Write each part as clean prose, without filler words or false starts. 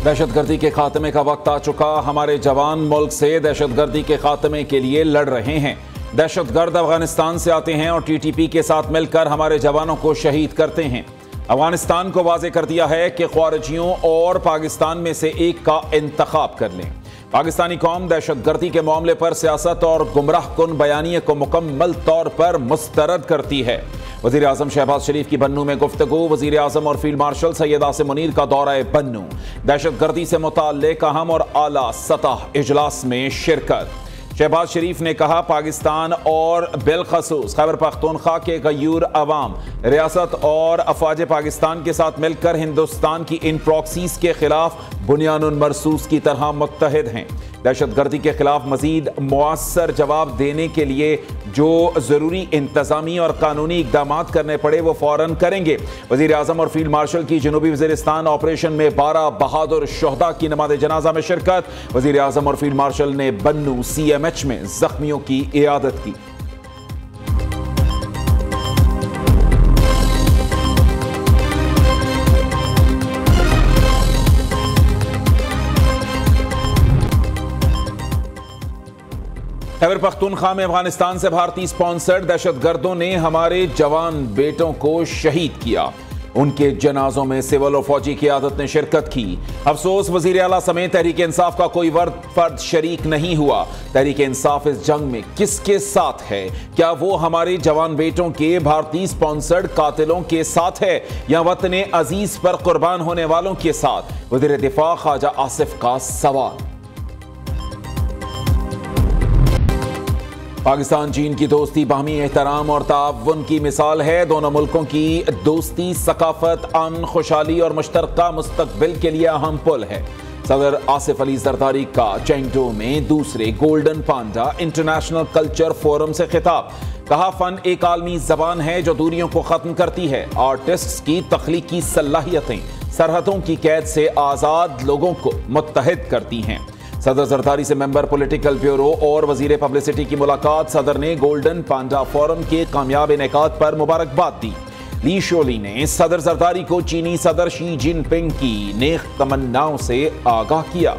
दहशतगर्दी के खात्मे का वक्त आ चुका। हमारे जवान मुल्क से दहशतगर्दी के खात्मे के लिए लड़ रहे हैं। दहशतगर्द अफगानिस्तान से आते हैं और टीटीपी के साथ मिलकर हमारे जवानों को शहीद करते हैं। अफगानिस्तान को वाजे कर दिया है कि ख्वारिजियों और पाकिस्तान में से एक का इंतखाब कर लें। पाकिस्तानी कौम दहशतगर्दी के मामले पर सियासत और गुमराहकुन बयानिए को मुकम्मल तौर पर मुस्तरद करती है। वज़ीर आज़म शहबाज शरीफ की बन्नू में गुफ्तगू। वज़ीर आज़म और फील्ड मार्शल सैयद आसिम मुनीर का दौरा बन्नू। दहशतगर्दी से मुताल्लिक़ अहम और आला सतह इजलास में शिरकत। शहबाज शरीफ ने कहा, पाकिस्तान और बिलखसूस खैबर पख्तूनख्वा के गयूर अवाम रियासत और अफवाज पाकिस्तान के साथ मिलकर हिंदुस्तान की इन प्रॉक्सीज के खिलाफ बुनियानुन मरसूस की तरह मुत्तहिद हैं। दहशतगर्दी के खिलाफ मजीद मुअस्सर जवाब देने के लिए जो ज़रूरी इंतजामी और कानूनी इकदाम करने पड़े वो फ़ौरन करेंगे। वज़ीर आज़म और फील्ड मार्शल की जनूबी वज़ीरिस्तान ऑपरेशन में 12 बहादुर शोहदा की नमाज़ जनाजा में शिरकत। वज़ीर आज़म और फील्ड मार्शल ने बन्नू CMH में जख्मियों की इयादत की। खैबर पख्तूनख्वा में अफगानिस्तान से भारतीय स्पॉन्सर्ड दहशतगर्दों ने हमारे जवान बेटों को शहीद किया। उनके जनाजों में सिविल और फौजी क़ियादत ने शिरकत की। अफसोस वज़ीर आला समेत तहरीक इंसाफ का कोई फर्द शरीक नहीं हुआ। तहरीक इंसाफ इस जंग में किसके साथ है? क्या वो हमारे जवान बेटों के भारतीय स्पॉन्सर्ड कातिलों के साथ है या वतन अजीज पर कुर्बान होने वालों के साथ? वज़ीर दिफा ख्वाजा आसिफ का सवाल। पाकिस्तान चीन की दोस्ती बाहमी एहतराम और ताउन की मिसाल है। दोनों मुल्कों की दोस्ती सकाफत, अमन, खुशहाली और मुश्तरका मुस्तकबिल के लिए अहम पुल है। सदर आसिफ अली जरदारी का चेंगडू में दूसरे गोल्डन पांडा इंटरनेशनल कल्चर फोरम से खिताब। कहा, फन एक आलमी जबान है जो दूरियों को खत्म करती है। आर्टिस्ट्स की तख्लीकी सलाहियतें सरहदों की कैद से आज़ाद लोगों को मुत्तहिद करती हैं। सदर जरदारी से मेंबर पॉलिटिकल ब्यूरो और वजीर पब्लिसिटी की मुलाकात। सदर ने गोल्डन पांडा फोरम के कामयाब इनेकाद पर मुबारकबाद दी। ली शोली ने सदर जरदारी को चीनी सदर शी जिनपिंग की नेक तमन्नाओं से आगाह किया।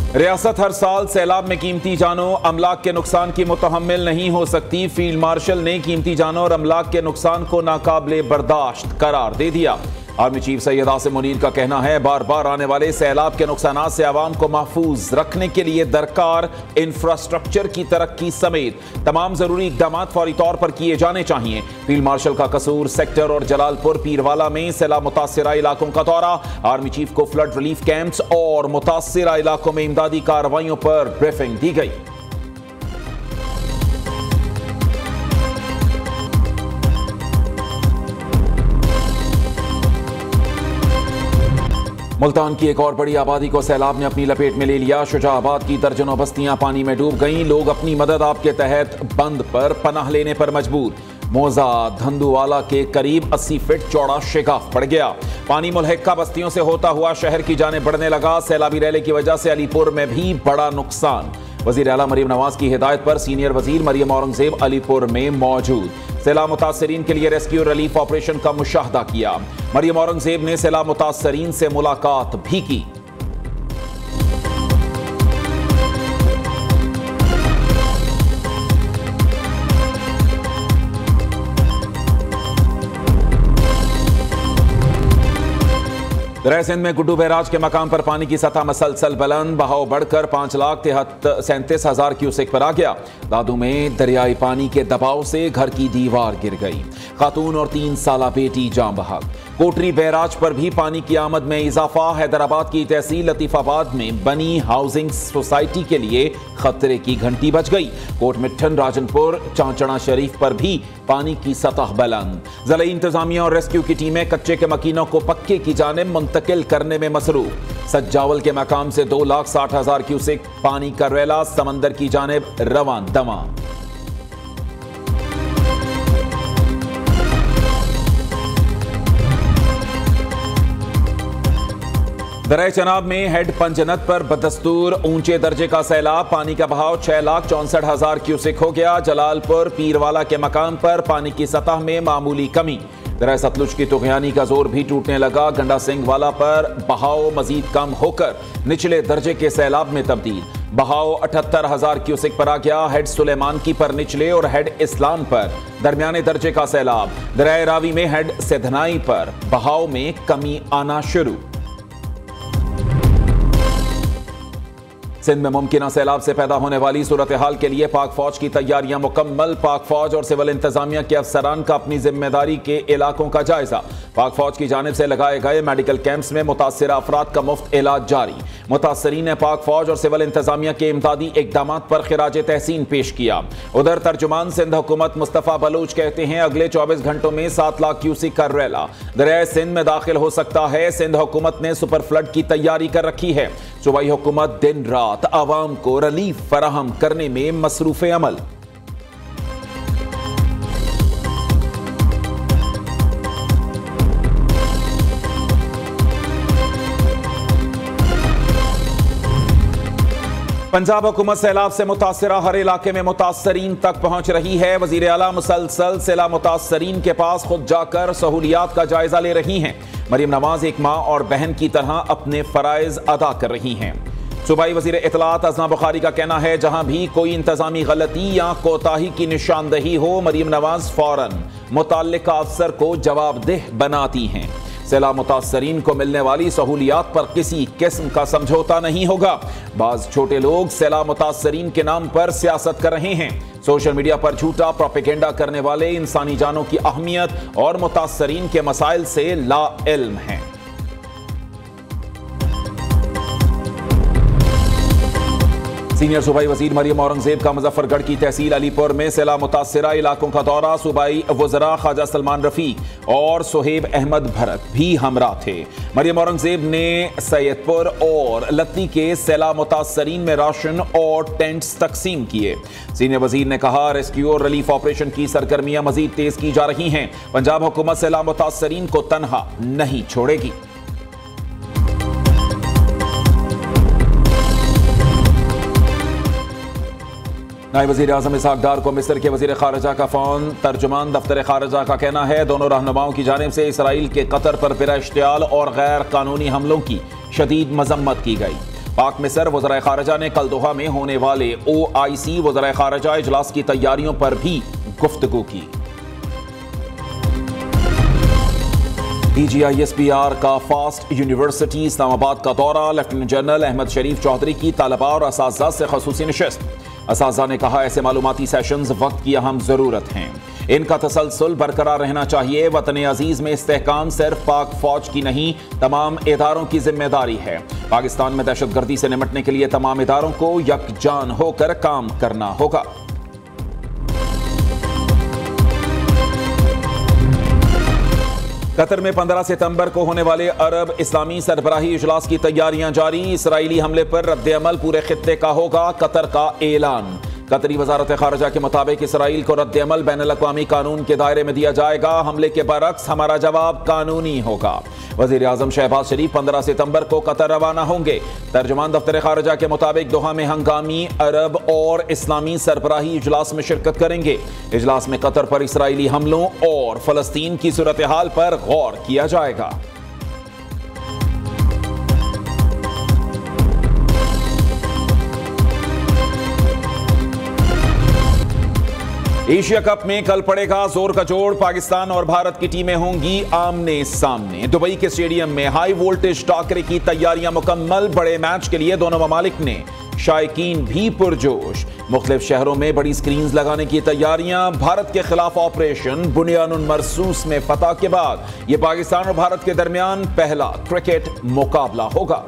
रियासत हर साल सैलाब में कीमती जानों अमलाक के नुकसान की मुतहम्मिल नहीं हो सकती। फील्ड मार्शल ने कीमती जानों और अमलाक के नुकसान को नाकाबिले बर्दाश्त करार दे दिया। आर्मी चीफ सैयद आसिम मुनीर का कहना है, बार बार आने वाले सैलाब के नुकसान से आवाम को महफूज रखने के लिए दरकार इंफ्रास्ट्रक्चर की तरक्की समेत तमाम जरूरी इकदाम फौरी तौर पर किए जाने चाहिए। फील्ड मार्शल का कसूर सेक्टर और जलालपुर पीरवाला में सैलाब मुतासिरा इलाकों का दौरा। आर्मी चीफ को फ्लड रिलीफ कैंप्स और मुतासिरा इलाकों में इमदादी कार्रवाइयों पर ब्रीफिंग दी गई। मुल्तान की एक और बड़ी आबादी को सैलाब ने अपनी लपेट में ले लिया। शुजाआबाद की दर्जनों बस्तियां पानी में डूब गईं। लोग अपनी मदद आपके तहत बंद पर पनाह लेने पर मजबूर। मोजा धंधुवाला के करीब 80 फीट चौड़ा शिगाफ पड़ गया। पानी मुल्हिका बस्तियों से होता हुआ शहर की जाने बढ़ने लगा। सैलाबी रैली की वजह से अलीपुर में भी बड़ा नुकसान। वजीर आला मरियम नवाज की हिदायत पर सीनियर वजीर मरियम औरंगजेब अलीपुर में मौजूद। सैलाब मुतासरीन के लिए रेस्क्यू रिलीफ ऑपरेशन का मुशाहदा किया। मरियम औरंगजेब ने सैलाब मुतासरीन से मुलाकात भी की। दरिया सिंध में गुड्डू बैराज के मकाम पर पानी की सतह मसलसल बुलंद। बहाव बढ़कर 5,37,000 क्यूसेक पर आ गया। दादू में दरियाई पानी के दबाव से घर की दीवार गिर गई। खातून और 3 साला बेटी जान बहक। कोटरी बैराज पर भी पानी की आमद में इजाफा। हैदराबाद की तहसील लतीफाबाद में बनी हाउसिंग सोसाइटी के लिए खतरे की घंटी बज गई। कोट मिट्ठन, राजनपुर, चांचड़ा शरीफ पर भी पानी की सतह बुलंद। ज़िला इंतजामिया और रेस्क्यू की टीमें कच्चे के मकीनों को पक्के की जानिब मुंतकिल करने में मसरूफ। सज्जावल के मकाम से 2,60,000 क्यूसेक पानी का रेला समंदर की जानिब रवान दवा। दरिया चनाब में हेड पंजनत पर बदस्तूर ऊंचे दर्जे का सैलाब, पानी का बहाव 6,64,000 क्यूसेक हो गया। जलालपुर पीरवाला के मकाम पर पानी की सतह में मामूली कमी। दरिया सतलुज की तुगयानी का जोर भी टूटने लगा। गंडा सिंह वाला पर बहाव मजीद कम होकर निचले दर्जे के सैलाब में तब्दील। बहाव 78,000 क्यूसेक पर आ गया। हेड सुलेमान की पर निचले और हेड इस्लाम पर दरमियाने दर्जे का सैलाब। दरिया रावी में हेड सिधनाई पर बहाव में कमी आना शुरू। सिंध में मुमकिन सैलाब से पैदा होने वाली सूरत हाल के लिए पाक फौज की तैयारियां मुकम्मल। पाक फौज और सिविल इंतजामिया के अफसरान का अपनी जिम्मेदारी के इलाकों का जायजा। पाक फौज की जानिब से लगाए गए मेडिकल कैंप्स में मुतासिर अफराद का मुफ्त इलाज जारी। मुतासरीन ने पाक फौज और सिविल इंतजामिया के इमदादी इकदाम पर खिराज तहसीन पेश किया। उधर तर्जुमान सिंध हुकूमत मुस्तफा बलूच कहते हैं अगले 24 घंटों में 7 लाख क्यूसेक का रेला दरिया सिंध में दाखिल हो सकता है। सिंध हुकूमत ने सुपर फ्लड की तैयारी कर रखी है। सूबाई हुकूमत दिन रात आवाम को रिलीफ फराहम करने में मसरूफ अमल। पंजाब हुकूमत सैलाब से मुतासिरा हर इलाके में मुतासरीन तक पहुंच रही है। वजीर आला मुसलसल सैलाब मुतासरीन के पास खुद जाकर सहूलियात का जायजा ले रही हैं। मरियम नवाज एक मां और बहन की तरह अपने फराइज अदा कर रही हैं। सूबाई वजीर इत्तलात अज़ना बुखारी का कहना है जहां भी कोई इंतजामी गलती या कोताही की निशानदही हो, मरियम नवाज फौरन मुतल्लिका अफसर को जवाबदेह बनाती हैं। सैलाब मुतासरीन को मिलने वाली सहूलियात पर किसी किस्म का समझौता नहीं होगा। बाज छोटे लोग सैलाब मुतासरीन के नाम पर सियासत कर रहे हैं। सोशल मीडिया पर झूठा प्रोपेगेंडा करने वाले इंसानी जानों की अहमियत और मुतासरीन के मसाइल से ला इल्म हैं। सीनियर सूबाई वजीर मरियम औरंगजेब का मुजफ्फरगढ़ की तहसील अलीपुर में सैलाब मुतासिरा इलाकों का दौरा। सूबाई वज़रा ख्वाजा सलमान रफीक और सुहेब अहमद भरत भी हमरा थे। मरियम औरंगजेब ने सैयदपुर और लत्ती के सैलाब मुतासरीन में राशन और टेंट्स तकसीम किए। सीनियर वजीर ने कहा रेस्क्यू और रिलीफ ऑपरेशन की सरगर्मियां मजीद तेज की जा रही हैं। पंजाब हुकूमत सैलाब मुतासरीन को तनहा नहीं छोड़ेगी। नायब वज़ीर आज़म इसहाक़ डार को मिस्र के वज़ीर ख़ारिजा का फ़ोन। तर्जुमान दफ्तर ख़ारिजा का कहना है दोनों रहनुमाओं की जानिब से इसराइल के कतर पर बिला इश्तियाल और गैर कानूनी हमलों की शदीद मजम्मत की गई। पाक मिस्र वज़राए ख़ारिजा ने कल दोहा में होने वाले OIC वज़राए ख़ारिजा इजलास की तैयारियों पर भी गुफ्तगू की। DGISPR का फास्ट यूनिवर्सिटी इस्लामाबाद का दौरा। लेफ्टिनेंट जनरल अहमद शरीफ चौधरी की तलबा और असातिज़ा से ख़ुसूसी नशिस्त। असातिज़ा ने कहा ऐसे मालूमाती सेशंस वक्त की अहम ज़रूरत हैं, इनका तसलसल बरकरार रहना चाहिए। वतन अजीज़ में इस्तेहकाम सिर्फ पाक फौज की नहीं तमाम इदारों की जिम्मेदारी है। पाकिस्तान में दहशतगर्दी से निपटने के लिए तमाम इदारों को यकजान होकर काम करना होगा। कतर में 15 सितंबर को होने वाले अरब इस्लामी सरबराही इजलास की तैयारियां जारी। इसराइली हमले पर रद्द-ए-अमल पूरे खित्ते का होगा, कतर का ऐलान। कतरी वजारत खारजा के मुताबिक इसराइल को रद्द-ए-अमल बैनुल-अक़वामी कानून के दायरे में दिया जाएगा। हमले के बरक्स हमारा जवाब कानूनी होगा। वज़ीर आज़म शहबाज शरीफ 15 सितंबर को कतर रवाना होंगे। तर्जुमान दफ्तर खारजा के मुताबिक दोहा में हंगामी अरब और इस्लामी सरबराही इजलास में शिरकत करेंगे। इजलास में कतर पर इसराइली हमलों और फ़लस्तीन की सूरत हाल पर गौर किया जाएगा। एशिया कप में कल पड़ेगा जोर का जोड़। पाकिस्तान और भारत की टीमें होंगी आमने सामने। दुबई के स्टेडियम में हाई वोल्टेज टाकरे की तैयारियां मुकम्मल। बड़े मैच के लिए दोनों ममालिक ने शायकीन भी पुरजोश। मुख्तलिफ शहरों में बड़ी स्क्रीन्स लगाने की तैयारियां। भारत के खिलाफ ऑपरेशन बुनियानुल मरसूस में फतह के बाद यह पाकिस्तान और भारत के दरमियान पहला क्रिकेट मुकाबला होगा।